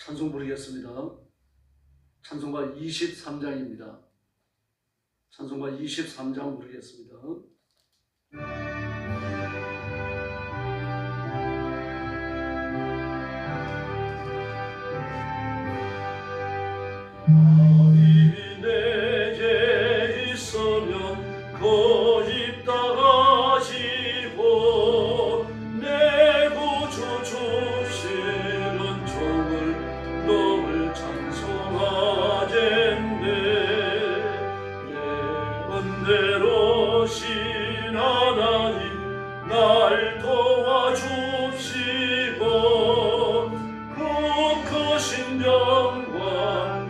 찬송 부르겠습니다. 찬송가 23장입니다. 찬송가 23장 부르겠습니다. 하나님이 내게 있으면 거짓다 하시고 내 구주 주시는 종을 늘 찬송하겠네. 내 은혜로신 하나님 날 도와주시고 그 크신 영광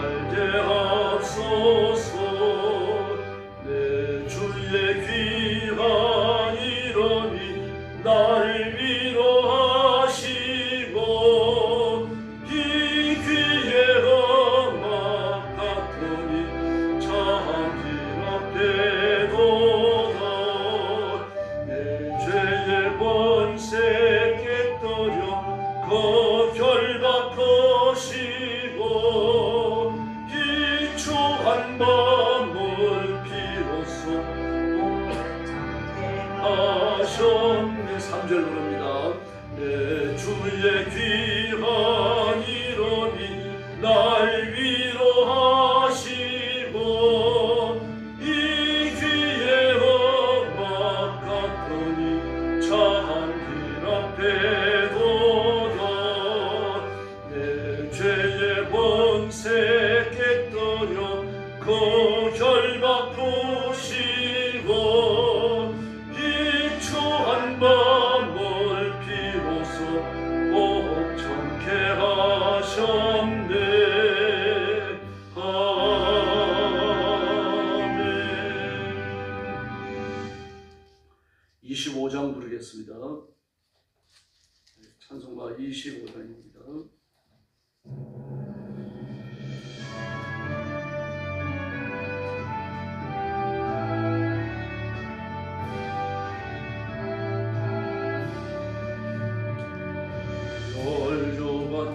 알게 하소서. 내 주의 귀한 이름이 날 위로하시고 이 귀의 음악 같으니 참기라 되도다. 내 죄의 번세 깨뜨려 그 결박하시고 한 밤을 비로소 하셨네. 3절 부릅니다. 내 주의 귀한 이름이 날 위로하시고 이 귀의 음악 같으니 참기라 되도다. 내 죄의 번세 그 결박 푸시고 이 추한 밤을 비로소 복종케 하셨네. 아멘. 25장 부르겠습니다. 찬송가 25장입니다.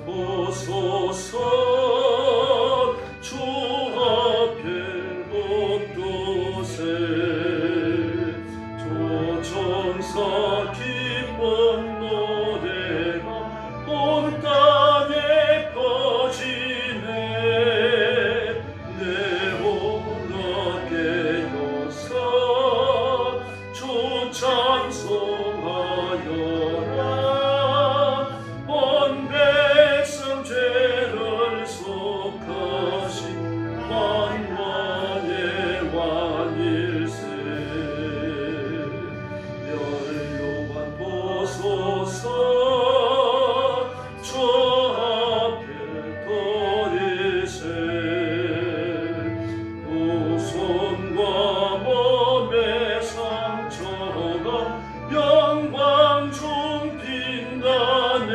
보소서. 주 앞에 엎드세 저 천사 기쁜 노래가 온 땅에 퍼지네. 내 오락에 여서 주 찬송하여라. 죄를 속하신 만왕의 왕일세. 멸류관 보소서. 저 앞에 도리세 후손과 몸의 상처가 영광 중 빛나네.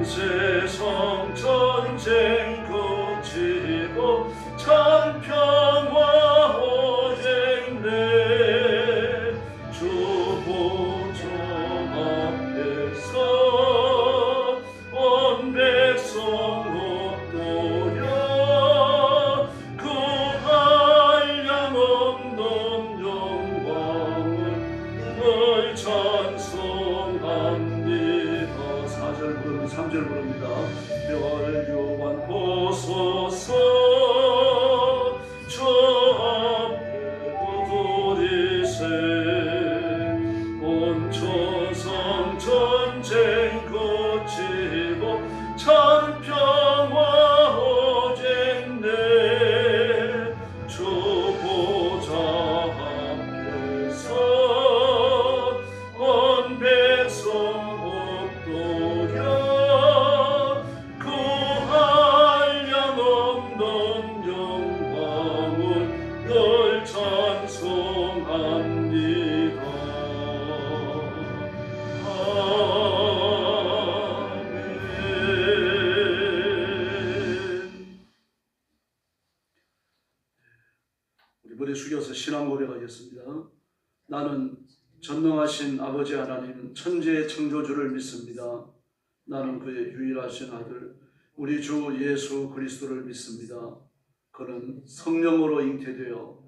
세상 전쟁 그치고 참 평화 오겠네. 주 보좌 앞에서 온 백성 엎드려 그 한량없는 영광을 늘 찬송합니다. 3절 부릅니다. 멸류관 보소서. 저 앞에 도리세 온 천상 전쟁 그치고 참 평화 오겠네. 주 보좌 앞에서 온 백 숙여서 신앙 고백하겠습니다. 나는 전능하신 아버지 하나님 천지의 창조주를 믿습니다. 나는 그의 유일하신 아들 우리 주 예수 그리스도를 믿습니다. 그는 성령으로 잉태되어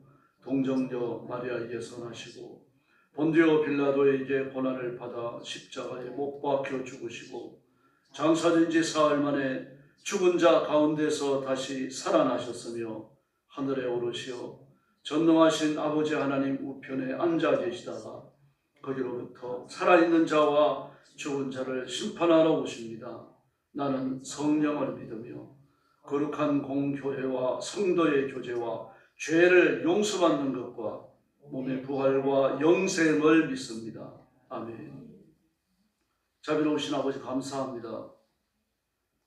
동정녀 마리아에게서 나시고 본디오 빌라도에게 고난을 받아 십자가에 못 박혀 죽으시고 장사된 지 사흘 만에 죽은 자 가운데서 다시 살아나셨으며 하늘에 오르시어 전능하신 아버지 하나님 우편에 앉아 계시다가 거기로부터 살아있는 자와 죽은 자를 심판하러 오십니다. 나는 성령을 믿으며 거룩한 공교회와 성도의 교제와 죄를 용서받는 것과 몸의 부활과 영생을 믿습니다. 아멘. 자비로우신 아버지 감사합니다.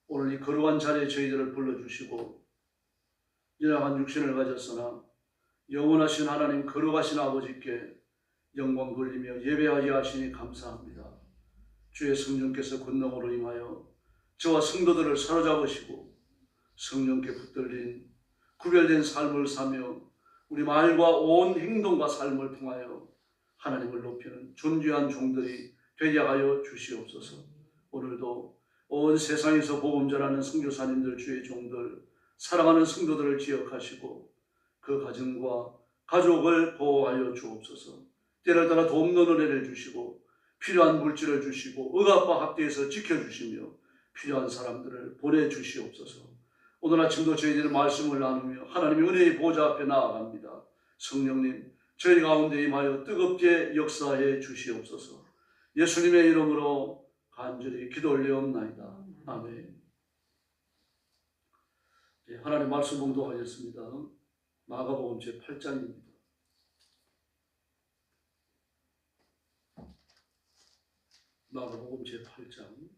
오늘 이 거룩한 자리에 저희들을 불러주시고 연약한 육신을 가졌으나 영원하신 하나님 거룩하신 아버지께 영광 돌리며 예배하게 하시니 감사합니다. 주의 성령께서 권능으로 임하여 저와 성도들을 사로잡으시고 성령께 붙들린 구별된 삶을 사며 우리 말과 온 행동과 삶을 통하여 하나님을 높이는 존귀한 종들이 되게 하여 주시옵소서. 오늘도 온 세상에서 복음 전하는 선교사님들 주의 종들 사랑하는 성도들을 기억하시고 그 가정과 가족을 보호하여 주옵소서. 때를 따라 돕는 은혜를 주시고 필요한 물질을 주시고 억압과 학대에서 지켜주시며 필요한 사람들을 보내주시옵소서. 오늘 아침도 저희들의 말씀을 나누며 하나님의 은혜의 보좌 앞에 나아갑니다. 성령님 저희 가운데 임하여 뜨겁게 역사해 주시옵소서. 예수님의 이름으로 간절히 기도 올려옵나이다. 아멘. 하나님 말씀 봉독하겠습니다. 마가복음 제8장입니다. 마가복음 제8장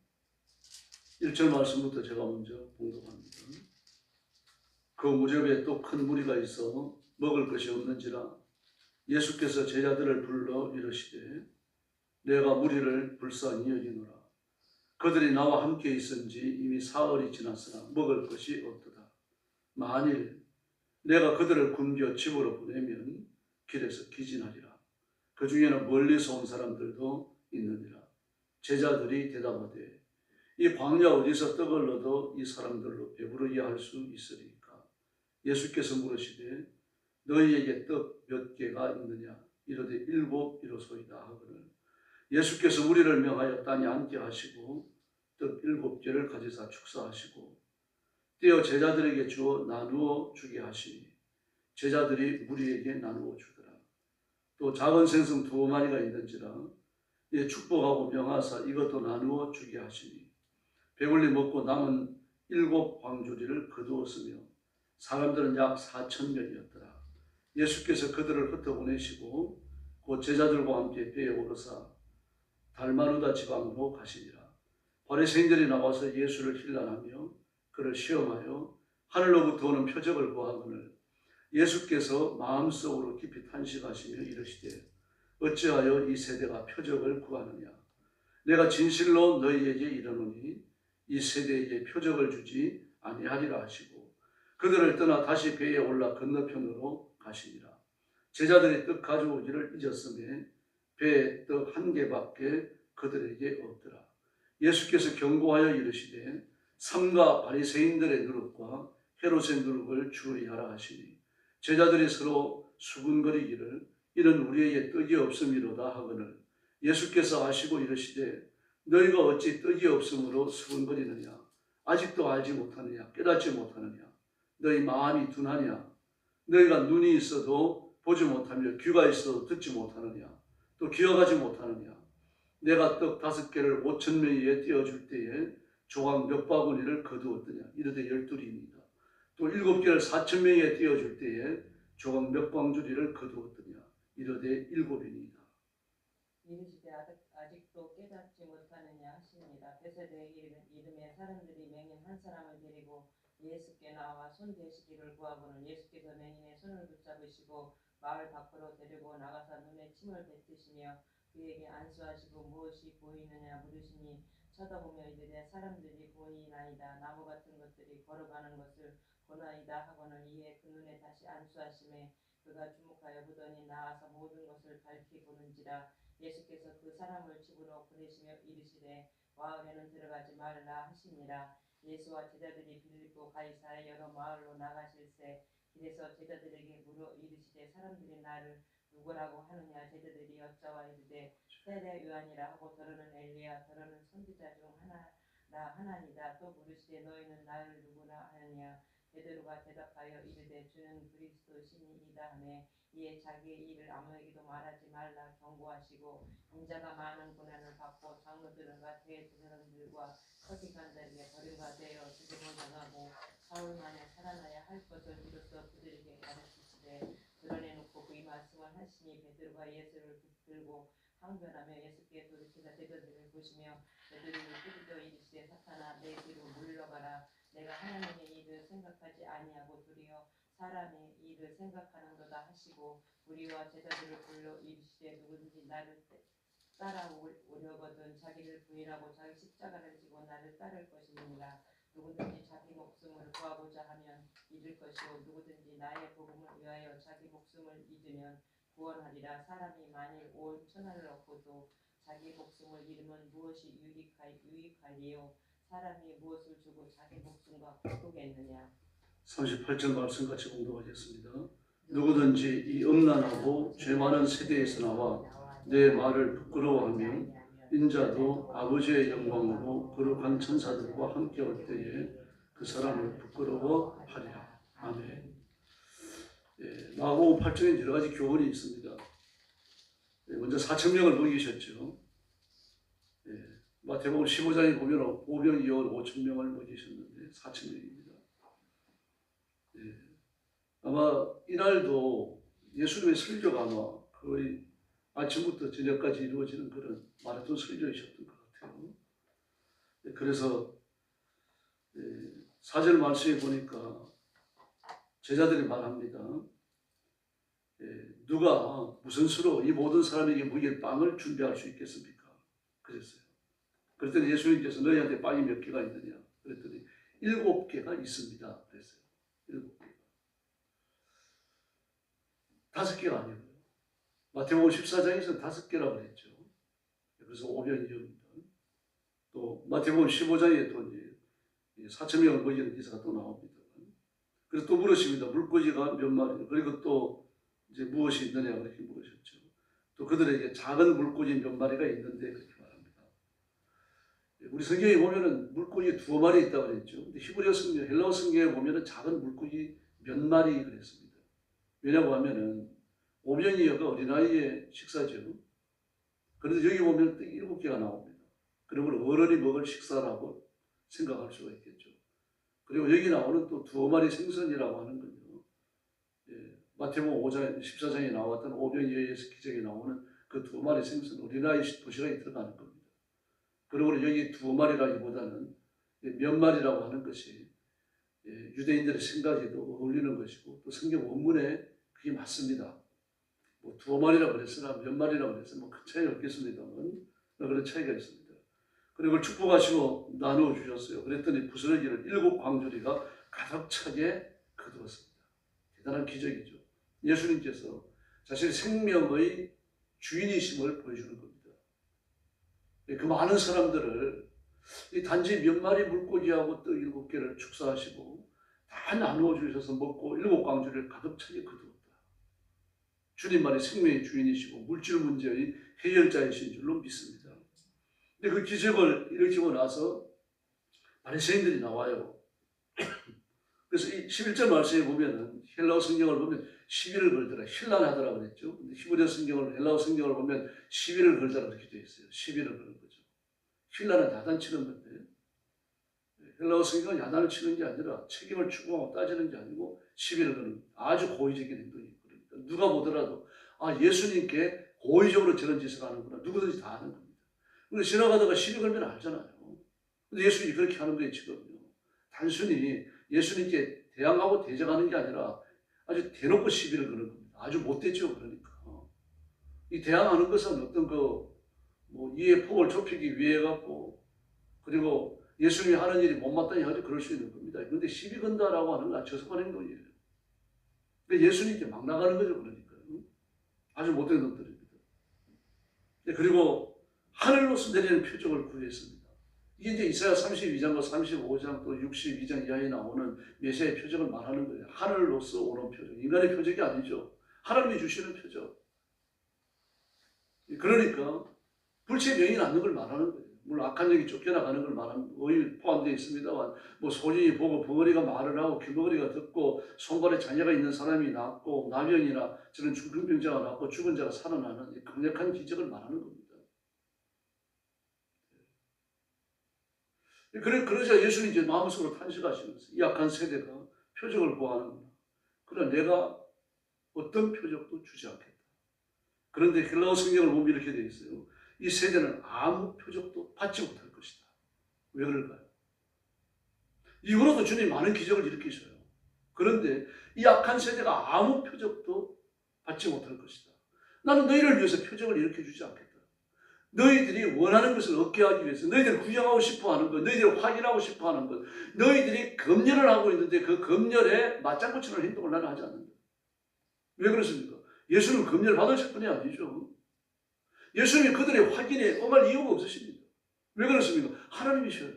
1절 말씀부터 제가 먼저 봉독합니다. 그 무렵에 또 큰 무리가 있어 먹을 것이 없는지라 예수께서 제자들을 불러 이르시되 내가 무리를 불쌍히 여기노라. 그들이 나와 함께 있은지 이미 사흘이 지났으나 먹을 것이 없도다. 만일 내가 그들을 굶겨 집으로 보내면 길에서 기진하리라. 그 중에는 멀리서 온 사람들도 있느니라. 제자들이 대답하되 이 광야 어디서 떡을 얻어 이 사람들로 배부르게 할 수 있으리까? 예수께서 물으시되 너희에게 떡 몇 개가 있느냐? 이르되 7 이로소이다 하거늘 예수께서 우리를 명하여 땅에 앉게 하시고 떡 7개를 가지사 축사하시고 떼어 제자들에게 주어 나누어 주게 하시니 제자들이 무리에게 나누어 주더라. 또 작은 생선 2마리가 있는지라 예 축복하고 명하사 이것도 나누어 주게 하시니 배불리 먹고 남은 7 광주리를 거두었으며 사람들은 약 4,000명이었더라. 예수께서 그들을 흩어보내시고 곧 제자들과 함께 배에 오르사 달마누다 지방으로 가시니라. 바리새인들이 나와서 예수를 힐난하며 그를 시험하여 하늘로부터 오는 표적을 구하거늘 예수께서 마음속으로 깊이 탄식하시며 이르시되 어찌하여 이 세대가 표적을 구하느냐? 내가 진실로 너희에게 이르노니 이 세대에게 표적을 주지 아니하리라 하시고 그들을 떠나 다시 배에 올라 건너편으로 가시니라. 제자들이 떡 가져오기를 잊었으며 배에 떡 1개밖에 그들에게 없더라. 예수께서 경고하여 이르시되 삼가 바리새인들의 누룩과 헤롯의 누룩을 주의하라 하시니 제자들이 서로 수군거리기를 이는 우리에게 떡이 없음이로다 하거늘 예수께서 하시고 이르시되 너희가 어찌 떡이 없음으로 수군거리느냐? 아직도 알지 못하느냐? 깨닫지 못하느냐? 너희 마음이 둔하냐? 너희가 눈이 있어도 보지 못하며 귀가 있어도 듣지 못하느냐? 또 기억하지 못하느냐? 내가 떡 5개를 5,000명에게 띄워줄 때에 조각 몇 바구니를 거두었더냐? 이르되 12입니다. 또 7개를 4,000명에게 띄워줄 때에 조각 몇 광주리를 거두었더냐? 이르되 7입니다. 이르시되 아직도 깨닫지 못하느냐 하십니다. 베세대 이름의 사람들이 맹인 한 사람을 데리고 예수께 나와 손 대시기를 구하고는 예수께서 맹인의 손을 붙잡으시고 마을 밖으로 데리고 나가사 눈에 침을 뱉으시며 그에게 안수하시고 무엇이 보이느냐 물으시니 쳐다보며 이르되 사람들이 보이나이다. 나무 같은 것들이 걸어가는 것을 보나이다 하고는 이에 그 눈에 다시 안수하시매 그가 주목하여 보더니 나아서 모든 것을 밝히 보는지라. 예수께서 그 사람을 집으로 보내시며 이르시되 마을에는 들어가지 말라 하시니라. 예수와 제자들이 빌립보 가이사의 여러 마을로 나가실새 길에서 제자들에게 물어 이르시되 사람들이 나를 누구라고 하느냐. 제자들이 여짜와 이르되 세례 요한이라 하고 더러는 엘리야 더러는 선지자 중 하나라 하나니다. 또 물으시되 너희는 나를 누구라 하느냐. 베드로가 대답하여 이르되 주는 그리스도 신이이다 하매 이에 자기의 일을 아무에게도 말하지 말라 경고하시고 인자가 많은 고난을 받고 장로들과 대제사장들과 서기관들에게 버림받아 죽임을 당하고 사흘 만에 살아나야 할 것을 비로소 그들에게 가르치시되 드러내놓고 이 말씀을 하시니 베드로가 예수를 붙들고 항변하며 예수께 돌이키사 제자들을 보시며 베드로를 꾸짖어 이르시되 사탄아 내 뒤로 물러가라. 내가 하나님의 일을 생각하지 아니하고 도리어 사람의 일을 생각하는도다 하시고 우리와 제자들을 불러 이르시되 누구든지 나를 따라오려거든 자기를 부인하고 자기 십자가를 지고 나를 따를 것이니라. 누구든지 자기 목숨을 구하고자 하면 잃을 것이요 누구든지 나의 복음을 위하여 자기 목숨을 잊으면 구원하리라. 사람이 만일 온 천하를 얻고도 자기 목숨을 잃으면 무엇이 유익하리요. 사람이 무엇을 주고 자기 목숨과 바꾸겠느냐. 38절 말씀 같이 공독하겠습니다. 누구든지 이 음란하고 죄 많은 세대에서 나와 내 말을 부끄러워하면 인자도 아버지의 영광으로 거룩한 천사들과 함께 올 때에 그 사람을 부끄러워하리라. 아멘. 마가복음 8장에 여러 가지 교훈이 있습니다. 먼저 4,000명을 먹이셨죠. 마태복음 15장에 보면 오병 이어를 5,000명을 먹이셨는데 4,000명입니다. 아마 이날도 예수님의 설교가 아마 거의 아침부터 저녁까지 이루어지는 그런 마라톤 설교이셨던 것 같아요. 그래서 4절 말씀에 보니까 제자들이 말합니다. 누가 무슨 수로 이 모든 사람에게 먹일 빵을 준비할 수 있겠습니까? 그랬어요. 그랬더니 예수님께서 너희한테 빵이 몇 개가 있느냐? 그랬더니 7개가 있습니다. 그랬어요. 7개가. 5개가 아니고요. 마태복음 14장에서는 5개라고 그랬죠. 그래서 오병이어입니다. 또 마태복음 15장에 또 이제 4,000명을 먹이는 기사가 또 나옵니다. 그래서 또 물으십니다. 물고기가 몇 마리? 그리고 또 이제 무엇이 있느냐 그렇게 물으셨죠. 또 그들에게 작은 물고기 몇 마리가 있는데 그렇게 말합니다. 우리 성경에 보면은 물고기 2마리 있다고 그랬죠. 근데 히브리어 성경, 헬라어 성경에 보면은 작은 물고기 몇 마리 그랬습니다. 왜냐고 하면은 오병이어가 어린아이의 식사죠. 그런데 여기 보면 7개가 나옵니다. 그러면 어른이 먹을 식사라고 생각할 수가 있겠죠. 그리고 여기 나오는 또 2마리 생선이라고 하는 건요. 마태복음 5장, 14장에 나왔던 오병이어에서 기적에 나오는 그 2마리 생선, 어린아이 도시락에 들어가는 겁니다. 그리고 여기 2마리라기보다는 몇 마리라고 하는 것이 유대인들의 생각에도 어울리는 것이고 또 성경 원문에 그게 맞습니다. 뭐 2마리라고 그랬으나 몇 마리라고 그랬으나 뭐 큰 차이가 없겠습니다만 그런 차이가 있습니다. 그리고 그걸 축복하시고 나누어 주셨어요. 그랬더니 부스러기를 7광주리가 가득 차게 거두었습니다. 대단한 기적이죠. 예수님께서 자신의 생명의 주인이심을 보여주는 겁니다. 그 많은 사람들을 단지 몇 마리 물고기하고 떡 7개를 축사하시고 다 나누어 주셔서 먹고 7광주리를 가득 차게 거두었다. 주님만이 생명의 주인이시고 물질 문제의 해결자이신 줄로 믿습니다. 근데 그 기적을 일으키고 나서 바리새인들이 나와요. 그래서 이 11절 말씀에 보면은 헬라어 성경을 보면 시비를 걸더라, 힐난하더라 그랬죠. 근데 히브리어 성경을, 헬라어 성경을 보면 시비를 걸더라 그렇게 되어 있어요. 시비를 거는 거죠. 힐난은 야단치는 건데 헬라어 성경은 야단을 치는 게 아니라 책임을 추구하고 따지는 게 아니고 시비를 거는 아주 고의적인 행동이 그러니까 누가 보더라도 아 예수님께 고의적으로 저런 짓을 하는구나. 누구든지 다 하는 겁니다. 근데 지나가다가 시비 걸면 알잖아요. 근데 예수님이 그렇게 하는 거예요 지금요. 단순히 예수님께 대항하고 대적하는 게 아니라 아주 대놓고 시비를 거는 겁니다. 아주 못됐죠. 그러니까 이 대항하는 것은 어떤 뭐 이해 폭을 좁히기 위해 갖고 그리고 예수님이 하는 일이 못마땅히 하지 그럴 수 있는 겁니다. 그런데 시비 건다라고 하는 건 저속한 행동이에요. 예수님께 막 나가는 거죠. 그러니까 아주 못된 놈들입니다. 그리고 하늘로서 내리는 표적을 구했습니다. 이게 이제 이사야 32장과 35장 또 62장 이하에 나오는 메시아의 표적을 말하는 거예요. 하늘로서 오는 표적. 인간의 표적이 아니죠. 하나님이 주시는 표적. 그러니까 불체의 명이 낳는 걸 말하는 거예요. 물론 악한 영이 쫓겨나가는 걸 말하는 거의 포함되어 있습니다만, 뭐 소진이 보고 벙어리가 말을 하고 귀머거리가 듣고 손발에 장애가 있는 사람이 낫고 나병이나 저런 중풍병자가 낫고 죽은 자가 살아나는 이 강력한 기적을 말하는 겁니다. 그러자 예수님 이제 마음속으로 탄식하시면서 이 악한 세대가 표적을 구하는구나. 그러나 내가 어떤 표적도 주지 않겠다. 그런데 헬라어 성경을 보면 이렇게 되어 있어요. 이 세대는 아무 표적도 받지 못할 것이다. 왜 그럴까요? 이후로도 주님이 많은 기적을 일으키셔요. 그런데 이 악한 세대가 아무 표적도 받지 못할 것이다. 나는 너희를 위해서 표적을 일으켜 주지 않겠다. 너희들이 원하는 것을 얻게 하기 위해서, 너희들이 구경하고 싶어하는 것, 너희들이 확인하고 싶어하는 것, 너희들이 검열을 하고 있는데 그 검열에 맞장구 치는 행동을 나는 하지 않는다. 왜 그렇습니까? 예수는 검열 받으실 분이 아니죠. 예수님이 그들의 확인에 엄할 이유가 없으십니다. 왜 그렇습니까? 하나님이셔요.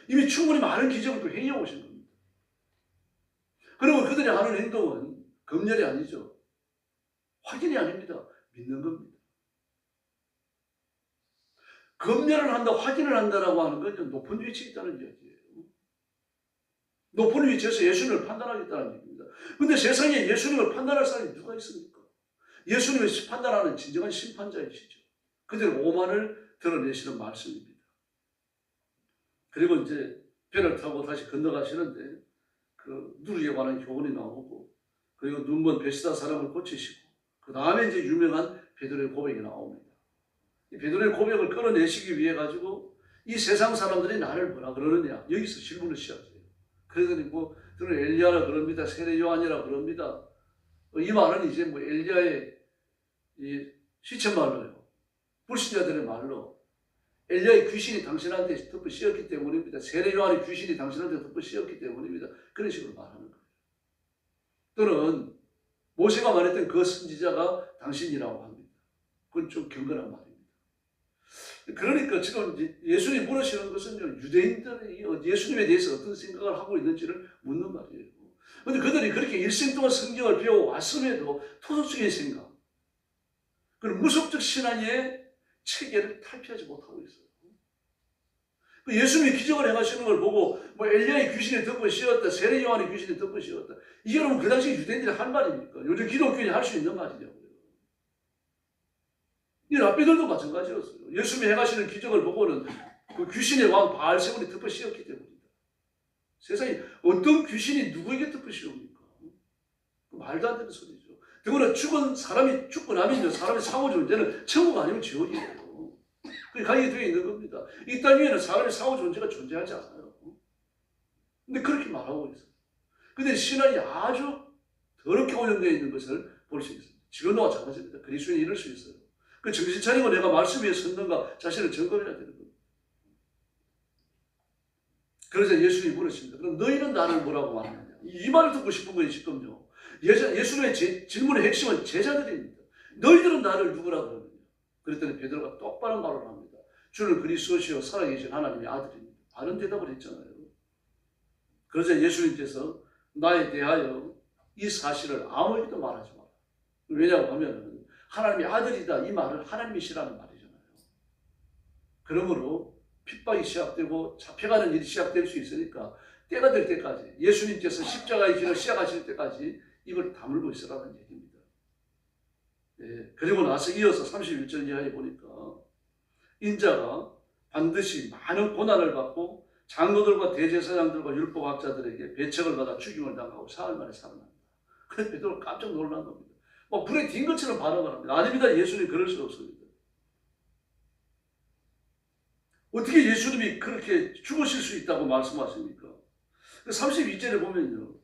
이미 충분히 많은 기적을 또 행해 오신 겁니다. 그리고 그들이 하는 행동은 검열이 아니죠. 확인이 아닙니다. 믿는 겁니다. 검열을 한다, 확인을 한다라고 하는 건 높은 위치에 있다는 이야기예요. 높은 위치에서 예수님을 판단하겠다는 얘기입니다. 그런데 세상에 예수님을 판단할 사람이 누가 있습니까? 예수님을 판단하는 진정한 심판자이시죠. 그들의 오만을 드러내시는 말씀입니다. 그리고 이제 배를 타고 다시 건너가시는데 그 누리에 관한 교훈이 나오고, 그리고 눈먼 베시다 사람을 고치시고, 그 다음에 이제 유명한 베드로의 고백이 나옵니다. 이 베드로의 고백을 끌어내시기 위해 가지고 이 세상 사람들이 나를 뭐라 그러느냐, 여기서 질문을 시작해요. 그러더니 뭐 저는 엘리야라 그럽니다. 세례 요한이라 그럽니다. 이 말은 이제 뭐 엘리야의 이 시쳇말로요. 불신자들의 말로 엘리야의 귀신이 당신한테 덮어 씌었기 때문입니다. 세례 요한의 귀신이 당신한테 덮어 씌었기 때문입니다. 그런 식으로 말하는 거예요. 또는 모세가 말했던 그 선지자가 당신이라고 합니다. 그건 좀 경건한 말입니다. 그러니까 지금 예수님이 물으시는 것은 유대인들이 예수님에 대해서 어떤 생각을 하고 있는지를 묻는 말이에요. 그런데 그들이 그렇게 일생 동안 성경을 배워왔음에도 토속적인 생각, 그런 무속적 신앙의 체계를 탈피하지 못하고 있어요. 예수님이 기적을 행하시는 걸 보고 뭐 엘리야의 귀신이 덮어 씌웠다, 세례 요한의 귀신이 덮어 씌웠다, 이게 그러면 그 당시 유대인들이 할 말입니까? 요즘 기독교인이 할 수 있는 말이냐고요. 이 랍비들도 마찬가지였어요. 예수님이 행하시는 기적을 보고는 그 귀신의 왕 바알세불이 덮어 씌웠기 때문입니다. 세상에 어떤 귀신이 누구에게 덮어 씌웁니까? 말도 안 되는 소리죠. 더구나 죽은 사람이 죽고 나면 사람의 상호 존재는 천국 아니면 지옥이에요. 그게 가게 되어 있는 겁니다. 이 땅 위에는 사람의 상호 존재가 존재하지 않아요. 근데 그렇게 말하고 있어요. 근데 신앙이 아주 더럽게 오염되어 있는 것을 볼 수 있습니다. 지금도 마찬가지입니다. 그리스도인이 이럴 수 있어요. 그 정신 차리고 내가 말씀 위에 섰는가 자신을 점검해야 되는 겁니다. 그래서 예수님이 물으십니다. 그럼 너희는 나를 뭐라고 말하느냐? 이 말을 듣고 싶은 거예요, 지금요. 예수님의 질문의 핵심은 제자들입니다. 너희들은 나를 누구라 그러느냐? 그랬더니 베드로가 똑바른 말을 합니다. 주는 그리스도시요 살아계신 하나님의 아들입니다. 바른 대답을 했잖아요. 그러자 예수님께서 나에 대하여 이 사실을 아무에게도 말하지 마라. 왜냐고 하면 하나님의 아들이다, 이 말을 하나님이시라는 말이잖아요. 그러므로 핍박이 시작되고 잡혀가는 일이 시작될 수 있으니까 때가 될 때까지, 예수님께서 십자가의 길을 시작하실 때까지 이걸 다물고 있으라는 얘기입니다. 네, 그리고 나서 이어서 31절 이하에 보니까 인자가 반드시 많은 고난을 받고 장로들과 대제사장들과 율법학자들에게 배척을 받아 죽임을 당하고 사흘 만에 살아납니다. 그래서 베드로가 깜짝 놀란 겁니다. 막 불에 딘 것처럼 반응을 합니다. 아닙니다. 예수님 그럴 수 없습니다. 어떻게 예수님이 그렇게 죽으실 수 있다고 말씀하십니까? 32절에 보면요,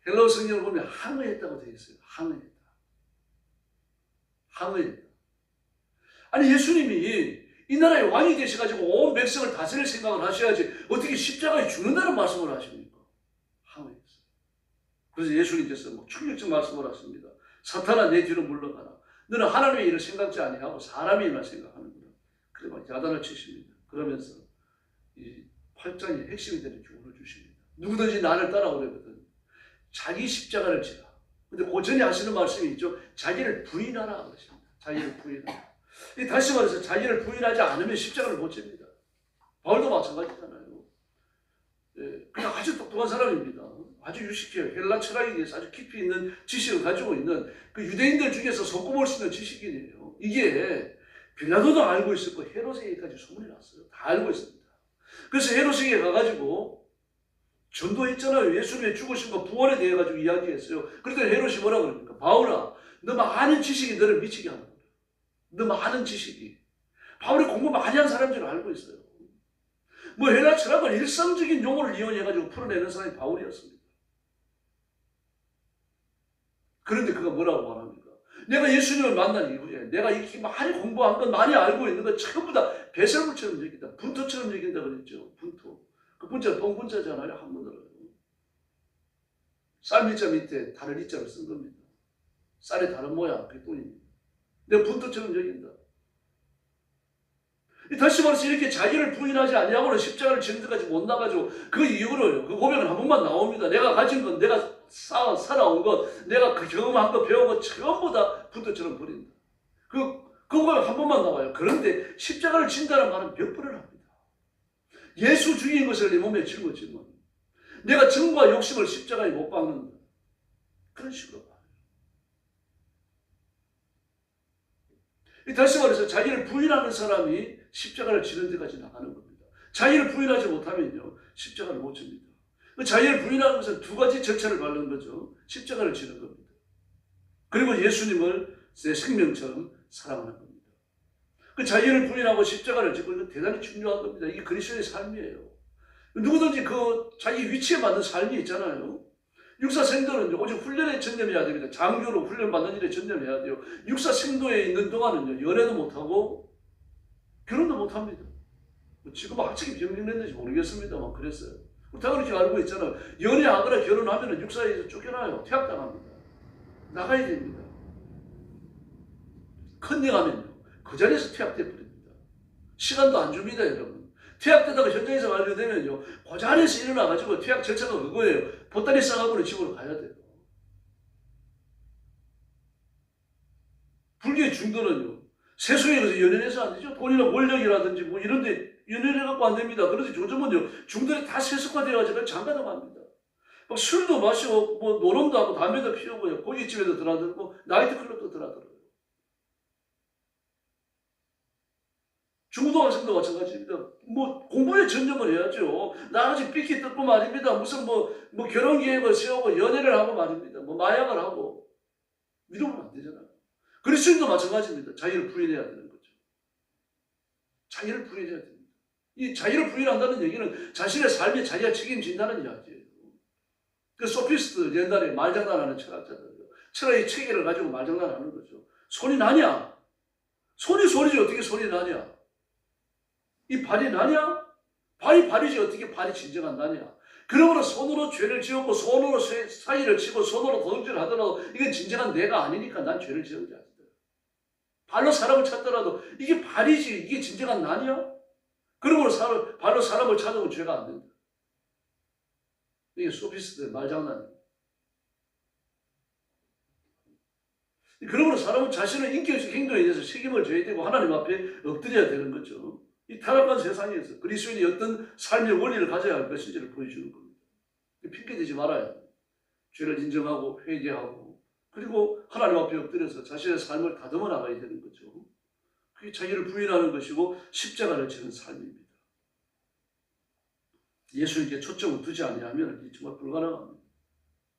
헬라어 성경을 보면 항의했다고 되어 있어요. 항의했다. 항의했다. 아니 예수님이 이 나라의 왕이 되셔가지고 온 백성을 다스릴 생각을 하셔야지 어떻게 십자가에 죽는다는 말씀을 하십니까? 항의했어요. 그래서 예수님께서 뭐 충격적 말씀을 하십니다. 사탄아 내 뒤로 물러가라. 너는 하나님의 일을 생각지 아니하고 사람의 일만 생각하는구나. 그래 막 야단을 치십니다. 그러면서 이 8장의 핵심이 되는 교훈을 주십니다. 누구든지 나를 따라오려거든 자기 십자가를 지라. 근데 고전이 하시는 말씀이 있죠. 자기를 부인하라 그러십니다. 자기를 부인하라. 다시 말해서 자기를 부인하지 않으면 십자가를 못 집니다. 바울도 마찬가지잖아요. 예, 그냥 아주 똑똑한 사람입니다. 아주 유식해요. 헬라 철학에 대해서 아주 깊이 있는 지식을 가지고 있는 그 유대인들 중에서 손꼽을 수 있는 지식인이에요. 이게 빌라도도 알고 있었고 헤롯에게까지 소문이 났어요. 다 알고 있습니다. 그래서 헤롯에게 가가지고 전도했잖아요. 예수님의 죽으심과 부활에 대해 가지고 이야기했어요. 그랬더니 헤롯이 뭐라 그럽니까? 바울아, 너 많은 지식이 너를 미치게 하는 거야. 너 많은 지식이. 바울이 공부 많이 한 사람인 줄 알고 있어요. 뭐 헬라 철학을 일상적인 용어를 이용해가지고 풀어내는 사람이 바울이었습니다. 그런데 그가 뭐라고 말합니까? 내가 예수님을 만난 이후에 내가 이렇게 많이 공부한 건 많이 알고 있는 건 전부 다 배설물처럼 여긴다. 분토처럼 여긴다 그랬죠. 분토. 그 분자 똥분자잖아요. 한문으로. 쌀미자 밑에 다른 이자를 쓴 겁니다. 쌀의 다른 모양, 그게 똥입니다. 내가 분토처럼 여긴다. 다시 말해서 이렇게 자기를 부인하지 아니하고는 십자가를 지는 데까지 못 나가지고 그 이후로 그 고백은 한 번만 나옵니다. 내가 가진 건, 내가 살아온 것, 내가 그 경험한 것, 배운 것 전부 다 분토처럼 버린다. 그 고백 한 번만 나와요. 그런데 십자가를 진다는 말은 몇 번을 합니다. 예수 죽인 것을 내 몸에 짊어지면 내가 정과 욕심을 십자가에 못 박는다. 그런 식으로 봐요. 다시 말해서 자기를 부인하는 사람이 십자가를 지는 데까지 나가는 겁니다. 자기를 부인하지 못하면요 십자가를 못 집니다. 자기를 부인하는 것은 두 가지 절차를 밟는 거죠. 십자가를 지는 겁니다. 그리고 예수님을 내 생명처럼 사랑하는 겁니다. 그 자기를 부인하고 십자가를 지고 이건 대단히 중요한 겁니다. 이게 그리스도의 삶이에요. 누구든지 그 자기 위치에 맞는 삶이 있잖아요. 육사생도는 오직 훈련에 전념해야 됩니다. 장교로 훈련받는 일에 전념해야 돼요. 육사생도에 있는 동안은요 연애도 못하고 결혼도 못합니다. 지금 학책이 병명됐는지 모르겠습니다만 그랬어요. 다 그렇게 알고 있잖아요. 연애하거나 결혼하면 육사에서 쫓겨나요. 퇴학당합니다. 나가야 됩니다. 컨닝하면요 그 자리에서 퇴학돼 버립니다. 시간도 안 줍니다 여러분. 퇴학되다가 현장에서 발견되면요 그 자리에서 일어나가지고 퇴학 절차가 그거예요. 보따리 싸가고는 집으로 가야 돼요. 불교의 중도는요 세속에 가서 연연해서 안 되죠. 돈이나 권력이라든지 뭐 이런데 연연해갖고 안 됩니다. 그런데 요즘은요 중들이 다 세속화되어가지고 장가도 갑니다. 막 술도 마시고 뭐 노름도 하고 담배도 피우고 고깃집에도 드나들고 나이트클럽도 드나들어요. 중고등학생도 마찬가지입니다. 뭐 공부에 전념을 해야죠. 나같이 삐끼 뜯고 말입니다. 무슨 뭐 결혼 계획을 세우고 연애를 하고 말입니다. 뭐 마약을 하고 이러면 안 되잖아요. 그리스도인도 마찬가지입니다. 자기를 부인해야 되는 거죠. 자기를 부인해야 됩니다. 이 자기를 부인한다는 얘기는 자신의 삶에 자기가 책임진다는 이야기예요. 그 소피스트 옛날에 말장난하는 철학자들이요. 철학의 체계를 가지고 말장난하는 거죠. 손이 나냐? 손이 소리지 어떻게 손이 나냐? 이 발이 나냐? 발이 발이지 어떻게 발이 진정한 나냐? 그러므로 손으로 죄를 지었고 손으로 사기를 치고 손으로 도둑질을 하더라도 이건 진정한 내가 아니니까 난 죄를 지은 게 아니다. 발로 사람을 찾더라도 이게 발이지 이게 진정한 나냐? 그러므로 발로 사람을 찾으면 죄가 안 된다. 이게 소피스트의 말장난이에요. 그러므로 사람은 자신의 인격적 행동에 대해서 책임을 져야 되고 하나님 앞에 엎드려야 되는 거죠. 이 타락한 세상에서 그리스도인이 어떤 삶의 원리를 가져야 할 것인지를 보여주는 겁니다. 핑계대지 말아야 돼요. 죄를 인정하고 회개하고 그리고 하나님 앞에 엎드려서 자신의 삶을 다듬어 나가야 되는 거죠. 그게 자기를 부인하는 것이고 십자가를 지는 삶입니다. 예수님께 초점을 두지 아니하면 정말 불가능합니다.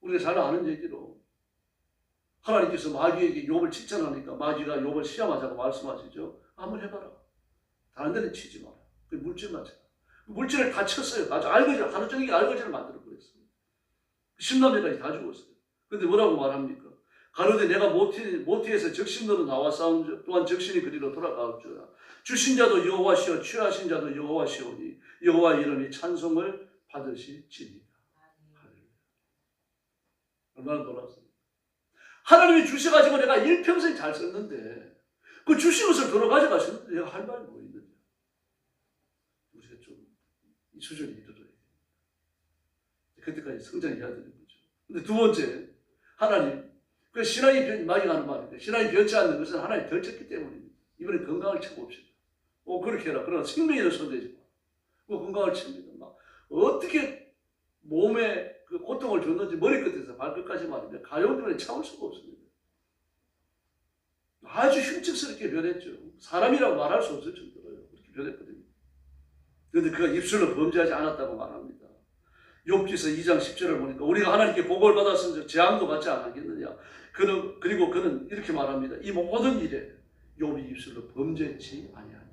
우리가 잘 아는 얘기로 하나님께서 마귀에게 욥을 칭찬하니까 마귀가 욥을 시험하자고 말씀하시죠. 한번 해봐라. 다른 데는 치지 마라. 그 물질만 쳐. 물질을 다 쳤어요. 아주 알거지, 하루 종일 알거지를 만들어 버렸어요. 10남매까지 다 죽었어요. 근데 뭐라고 말합니까? 가로되 내가 모티에서 적신으로 나와 싸운 또한 적신이 그리로 돌아가옵주라. 주신 자도 여호와시오 취하신 자도 여호와시오니 여호와 이름이 찬송을 받으시지니라. 얼마나 놀랍습니까? 하나님이 주셔가지고 내가 일평생 잘 썼는데 그 주신 것을 돌아 가져가셨는데 내가 할 말이 뭐 있느냐. 우리가 좀 이 수준에 이르러야 돼. 그때까지 성장해야 되는 거죠. 근데 두 번째, 하나님, 그 신앙이 많이 가는 말인데 신앙이 변치 않는 것은 하나님이 덜 쳤기 때문입니다. 이번에 건강을 채워봅시다. 그렇게 해라. 그러나 생명에는 손대지 마. 건강을 칩니다. 막 어떻게 몸에 그 고통을 줬는지 머리끝에서 발끝까지 말입니다. 가려움 때문에 참을 수가 없습니다. 아주 흉측스럽게 변했죠. 사람이라고 말할 수 없을 정도로요. 그렇게 변했거든요. 그런데 그가 입술로 범죄하지 않았다고 말합니다. 욥기서 2장 10절을 보니까 우리가 하나님께 복을 받았으면 재앙도 받지 않았겠느냐. 그리고 그는 이렇게 말합니다. 이 모든 일에 욥이 입술로 범죄치 아니하니라.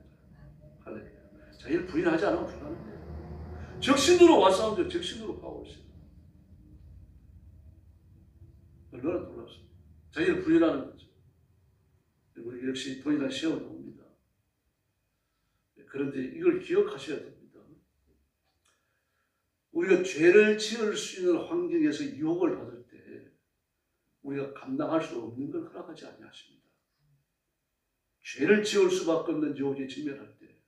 할렐루야. 자기를 부인하지 않으면 불가능해요. 적신으로 와 싸우면 적신으로 가고 있어요. 얼마나 놀랍습니다. 자기를 부인하는 거죠. 우리 역시 돈이란 시험을 옵니다. 그런데 이걸 기억하셔야 됩니다. 우리가 죄를 지을 수 있는 환경에서 유혹을 받을 때 우리가 감당할 수 없는 걸 허락하지 아니하십니다. 죄를 지을 수밖에 없는 유혹에 직면할 때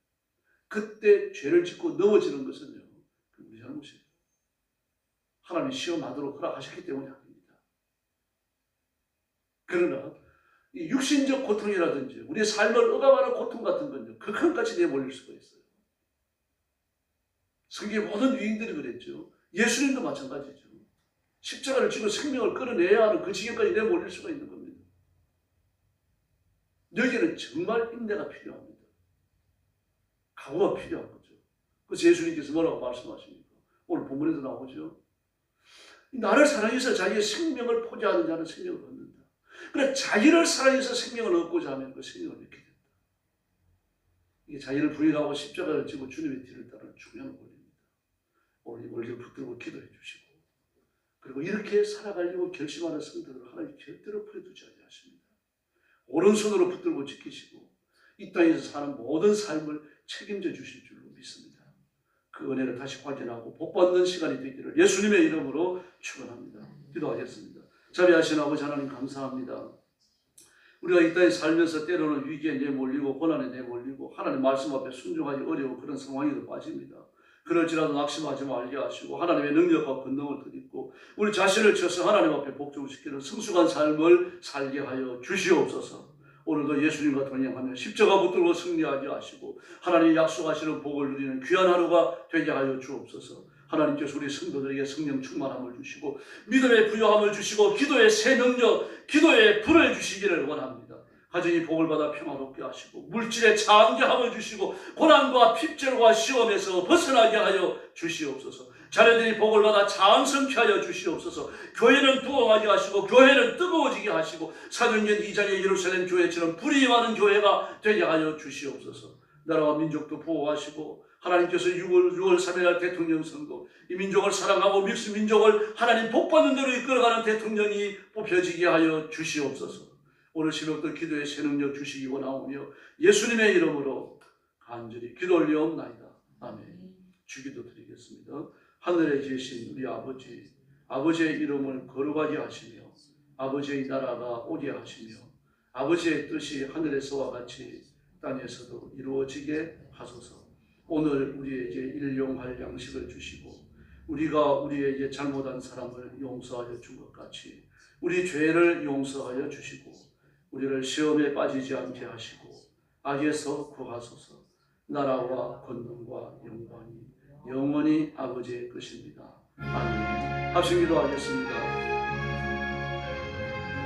그때 죄를 짓고 넘어지는 것은요, 우리 잘못이에요. 하나님이 시험하도록 허락하셨기 때문이 아닙니다. 그러나 이 육신적 고통이라든지 우리의 삶을 억압하는 고통 같은 건요, 극한까지 내몰릴 수가 있어요. 성경의 모든 유인들이 그랬죠. 예수님도 마찬가지죠. 십자가를 지고 생명을 끌어내야 하는 그 지경까지 내몰릴 수가 있는 겁니다. 여기에는 정말 인내가 필요합니다. 각오가 필요한 거죠. 그래서 예수님께서 뭐라고 말씀하십니까? 오늘 본문에도 나오죠. 나를 사랑해서 자기의 생명을 포기하는 자는 생명을 얻는다. 그러나 자기를 사랑해서 생명을 얻고자 하면 그 생명을 얻게 된다. 이게 자기를 부인하고 십자가를 지고 주님의 뒤를 따르는 중요한 권리입니다. 오늘 이 원리를 붙들고 기도해 주시고, 그리고 이렇게 살아가려고 결심하는 성도들을 하나님 절대로 버려두지 아니하십니다. 오른손으로 붙들고 지키시고 이 땅에서 사는 모든 삶을 책임져 주실 줄로 믿습니다. 그 은혜를 다시 확인하고 복받는 시간이 되기를 예수님의 이름으로 축원합니다. 기도하겠습니다. 자비하신 아버지 하나님 감사합니다. 우리가 이 땅에 살면서 때로는 위기에 내몰리고 고난에 내몰리고 하나님 말씀 앞에 순종하기 어려운 그런 상황에도 빠집니다. 그럴지라도 낙심하지 말게 하시고 하나님의 능력과 권능을 드리고 우리 자신을 쳐서 하나님 앞에 복종시키는 성숙한 삶을 살게 하여 주시옵소서. 오늘도 예수님과 동행하며 십자가 붙들고 승리하게 하시고 하나님 약속하시는 복을 누리는 귀한 하루가 되게 하여 주옵소서. 하나님께서 우리 성도들에게 성령 충만함을 주시고 믿음의 부요함을 주시고 기도의 새 능력, 기도의 불을 주시기를 원합니다. 가정이 복을 받아 평화롭게 하시고 물질의 장대함을 주시고 고난과 핍절과 시험에서 벗어나게 하여 주시옵소서. 자녀들이 복을 받아 장성케 하여 주시옵소서. 교회는 부흥하게 하시고 교회는 뜨거워지게 하시고 사도행전 2장의 예루살렘 교회처럼 불이 임하는 교회가 되게 하여 주시옵소서. 나라와 민족도 보호하시고 하나님께서 6월 3일날 대통령 선거, 이 민족을 사랑하고 민족을 하나님 복받는 대로 이끌어가는 대통령이 뽑혀지게 하여 주시옵소서. 오늘 새벽도 기도의 새 능력 주시기 원하오며 예수님의 이름으로 간절히 기도 올리옵나이다. 아멘. 주기도 드리겠습니다. 하늘에 계신 우리 아버지, 아버지의 이름을 거룩하게 하시며 아버지의 나라가 오게 하시며 아버지의 뜻이 하늘에서와 같이 땅에서도 이루어지게 하소서. 오늘 우리에게 일용할 양식을 주시고 우리가 우리에게 잘못한 사람을 용서하여 준 것 같이 우리 죄를 용서하여 주시고 우리를 시험에 빠지지 않게 하시고 악에서 구하소서. 나라와 권능과 영광이 영원히 아버지의 것입니다. 아멘. 합심 기도하겠습니다.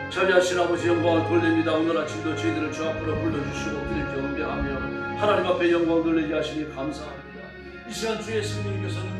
자비하신 아버지 영광을 돌립니다. 오늘 아침도 저희들을 주 앞으로 불러주시고 그를 경배하며 하나님 앞에 영광 돌리게 하시니 감사합니다. 이 시간 주의 성령께서는